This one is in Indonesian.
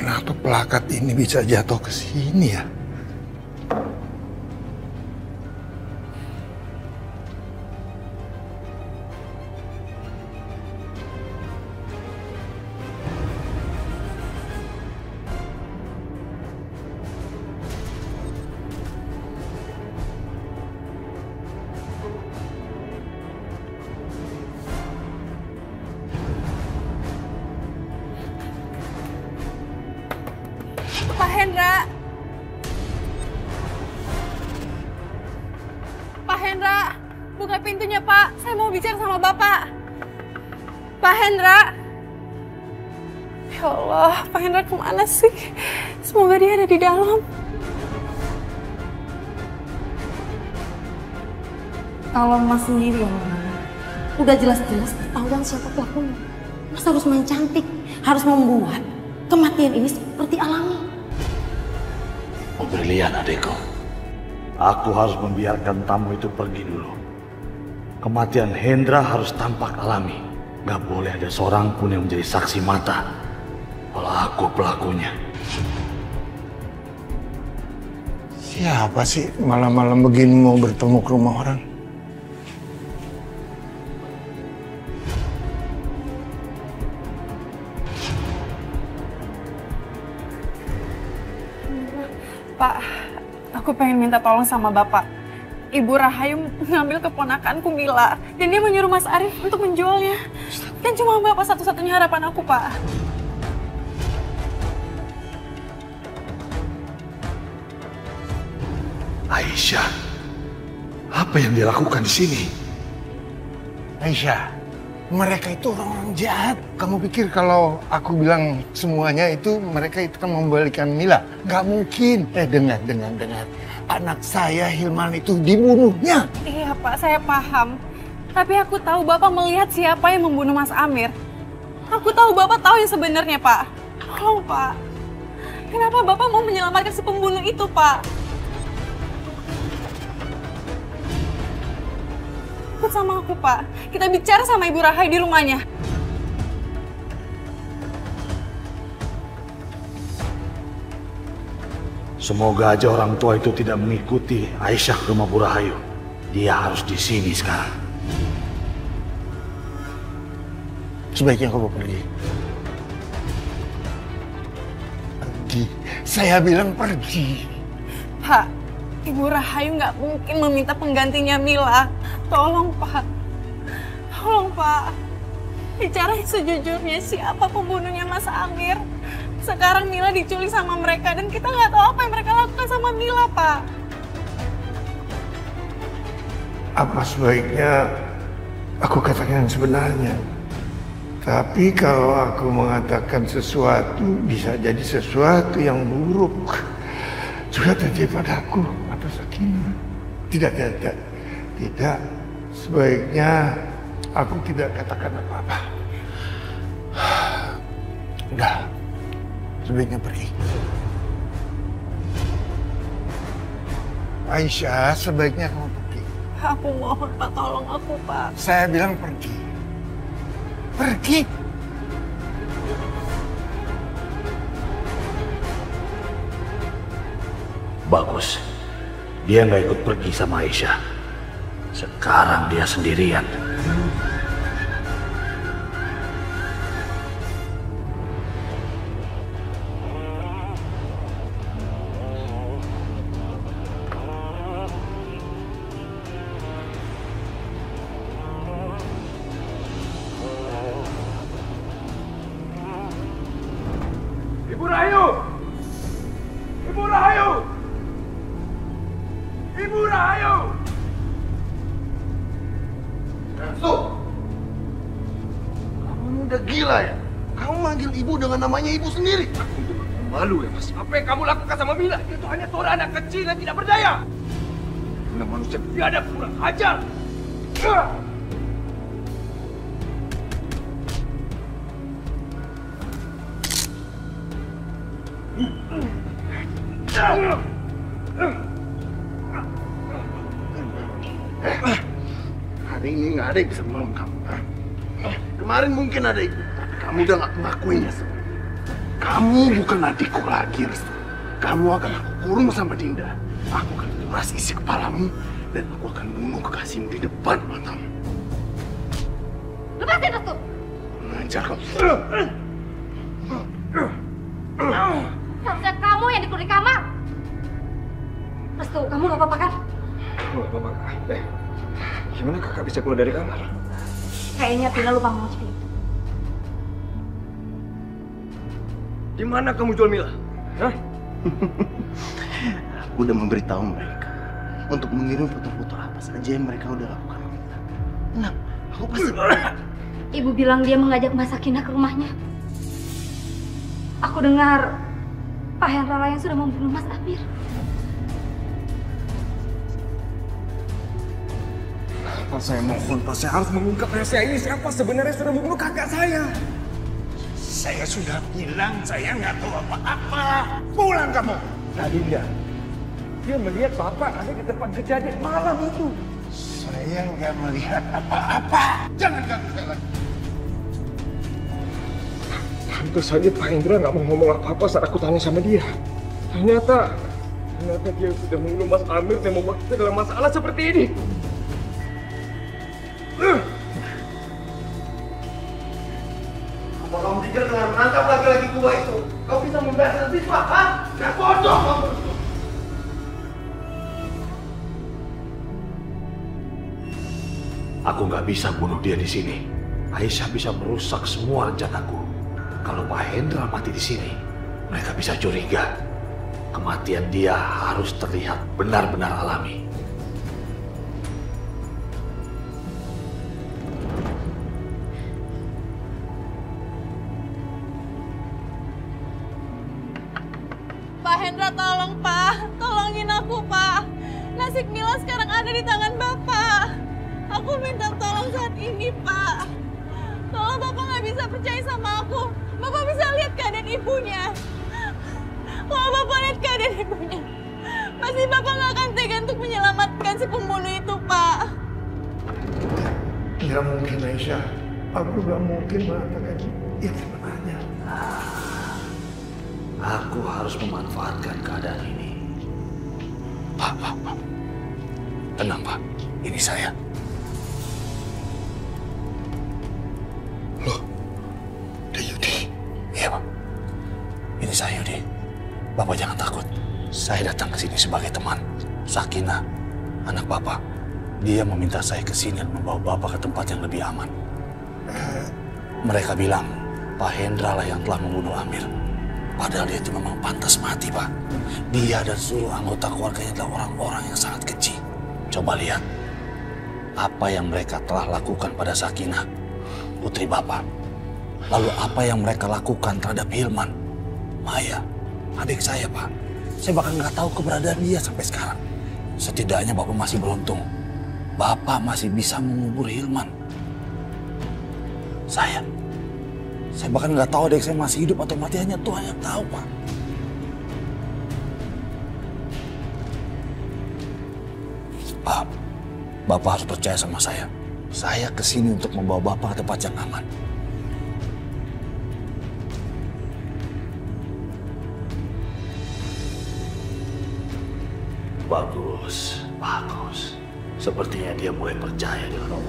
Kenapa pelakat ini bisa jatuh ke sini ya? Pak Hendra. Pak Hendra, buka pintunya, Pak. Saya mau bicara sama Bapak. Pak Hendra. Ya Allah, Pak Hendra kemana sih? Semoga dia ada di dalam. Kalau Mas sendiri yang mana? Udah jelas-jelas ketahuan siapa pelakunya. Mas harus main cantik, harus membuat kematian ini seperti alami. Oh, brilian adekku. Aku harus membiarkan tamu itu pergi dulu. Kematian Hendra harus tampak alami. Gak boleh ada seorang pun yang menjadi saksi mata kalau aku pelakunya. Siapa sih malam-malam begini mau bertemu ke rumah orang? Pak, aku pengen minta tolong sama Bapak. Ibu Rahayu ngambil keponakanku Mila, dan dia menyuruh Mas Arif untuk menjualnya. Dan cuma Bapak satu-satunya harapan aku, Pak. Aisyah, apa yang dilakukan di sini? Aisyah, mereka itu orang-orang jahat. Kamu pikir kalau aku bilang semuanya itu mereka itu kan membalikan Mila? Gak mungkin. Dengar. Anak saya Hilman itu dibunuhnya. Iya, Pak, saya paham. Tapi aku tahu Bapak melihat siapa yang membunuh Mas Amir. Aku tahu Bapak tahu yang sebenarnya, Pak. Tolong, Pak. Kenapa Bapak mau menyelamatkan si pembunuh itu, Pak? Ikut sama aku, Pak. Kita bicara sama Ibu Rahayu di rumahnya. Semoga aja orang tua itu tidak mengikuti Aisyah ke rumah Bu Rahayu. Dia harus di sini sekarang. Sebaiknya kamu pergi. Pergi. Saya bilang pergi. Pak, Ibu Rahayu nggak mungkin meminta penggantinya Mila. Tolong, Pak. Tolong, Pak. Bicara sejujurnya siapa pembunuhnya Mas Amir. Sekarang Mila diculik sama mereka dan kita nggak tahu apa yang mereka lakukan sama Mila, Pak. Apa sebaiknya aku katakan yang sebenarnya? Tapi kalau aku mengatakan sesuatu, bisa jadi sesuatu yang buruk juga terjadi padaku atau Sakinah. Tidak. Sebaiknya aku tidak katakan apa-apa. Enggak. Sebaiknya pergi. Aisyah, sebaiknya kamu pergi. Aku mohon, Pak, tolong aku, Pak. Saya bilang pergi. Pergi. Bagus. Dia nggak ikut pergi sama Aisyah. Sekarang dia sendirian. Ibu Rahayu! Ibu Rahayu! Ibu Rahayu! Stop! Kamu udah gila ya? Kamu manggil ibu dengan namanya ibu sendiri. Malu ya, Mas. Apa yang kamu lakukan sama Mila? Itu hanya seorang anak kecil yang tidak berdaya. Benar manusia biadab, kurang ajar. Hari ini nggak ada yang bisa menolong kamu. Kemarin mungkin ada ibu, tapi kamu udah nggak mengakuinya semua. Kamu bukan adikku lagi, Restu. Kamu akan aku kurung sama Dinda. Aku akan kuras isi kepalamu dan aku akan bunuh kekasihmu di depan matamu. Lepasin, Restu! Mengajar kau. Harusnya kamu yang dikurung di kamar. Restu, kamu gak apa-apa kan? Aku gak apa-apa, Kak. Gimana kakak bisa keluar dari kamar? Kayaknya Tina lupa mengunci pintu. Di mana kamu jual Mila? Hah? Aku udah memberitahu mereka untuk mengirim foto-foto apa saja yang mereka udah lakukan. Nah, aku pasti... Ibu bilang dia mengajak Mbak Sakinah ke rumahnya. Aku dengar Pak Hendra yang sudah membunuh Mas Amir. Pak, saya mohon, Pak. Saya harus mengungkap rahasia ini. Siapa sebenarnya sudah membunuh kakak saya? Saya sudah bilang saya nggak tahu apa-apa. Pulang kamu. Tadi dia melihat Bapak ada di tempat kejadian malam itu. Saya nggak melihat apa-apa. Jangan ganggu saya lagi. Tentu saja Pak Hendra nggak mau ngomong apa-apa saat aku tanya sama dia. Ternyata dia sudah membunuh Mas Amir dan membuat kita dalam masalah seperti ini. Apa kamu pikir dengan menangkap laki-laki tua itu, kau bisa membebaskan Sifah, ha? Gak bodoh kamu. Aku nggak bisa bunuh dia di sini. Aisyah bisa merusak semua rencanaku. Kalau Pak Hendra mati di sini, mereka bisa curiga. Kematian dia harus terlihat benar-benar alami. Pak Hendra, tolong Pak. Tolongin aku Pak. Nasib Mila sekarang ada di tangan Bapak. Aku minta tolong saat ini Pak. Tolong Bapak nggak bisa percaya sama aku. Bapak bisa lihat keadaan ibunya. Kalau Bapak lihat keadaan ibunya, pasti Bapak nggak akan tega untuk menyelamatkan si pembunuh itu Pak. Nggak mungkin Aisyah. Aku nggak mungkin mengatakan yang sebenarnya. Aku harus memanfaatkan keadaan ini. Pak. Tenang, Pak. Ini saya. Loh, ada Yudi. Iya, Pak. Ini saya, Yudi. Bapak jangan takut. Saya datang ke sini sebagai teman. Sakinah, anak Bapak. Dia meminta saya ke sini dan membawa Bapak ke tempat yang lebih aman. Mereka bilang, Pak Hendra lah yang telah membunuh Amir. Padahal dia itu memang pantas mati, Pak. Dia dan seluruh anggota keluarganya adalah orang-orang yang sangat keji. Coba lihat apa yang mereka telah lakukan pada Sakinah, putri Bapak. Lalu apa yang mereka lakukan terhadap Hilman, Maya, adik saya, Pak. Saya bahkan nggak tahu keberadaan dia sampai sekarang. Setidaknya Bapak masih beruntung. Bapak masih bisa mengubur Hilman. Saya bahkan nggak tahu adik saya masih hidup atau mati, hanya Tuhan yang tahu, Pak. Pak, Bapak harus percaya sama saya. Saya kesini untuk membawa Bapak ke tempat yang aman. Bagus. Sepertinya dia mulai percaya dengan